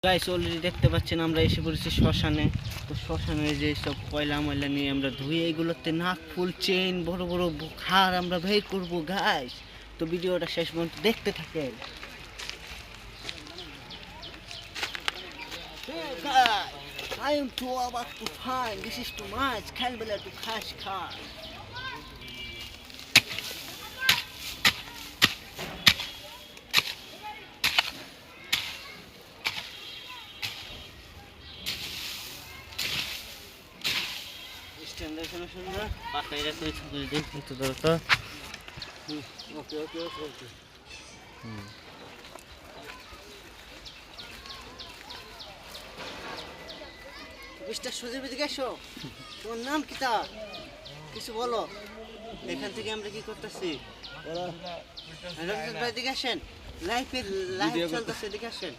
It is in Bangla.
গাইস অলরেডি দেখতে পাচ্ছেন আমরা এসে পড়েছি শ্মশানে। তো শ্মশানে যে সব কয়লা ময়লা নিয়ে আমরা ধুয়ে এগুলোতে নাক ফুল চেন বড় বড় খার আমরা বের করবো গাইস। তো ভিডিওটা শেষ পর্যন্ত দেখতে থাকেন। I am too about to find this is too much খেলবেলা to খাস খাস স্ট্যান্ডার্ড কোনো সুন্দর পাকা এটা তো ছবি দিই একটু ধরো তো। ওকে ওকে ওকে ওকে মিস্টার সুজিব এদিকে এসো। তোমার নাম কি তা কিছু বলো। এখান থেকে আমরা কি করতেছি এদিকে আসেন। লাইভ চলতেছে এদিকে আসেন।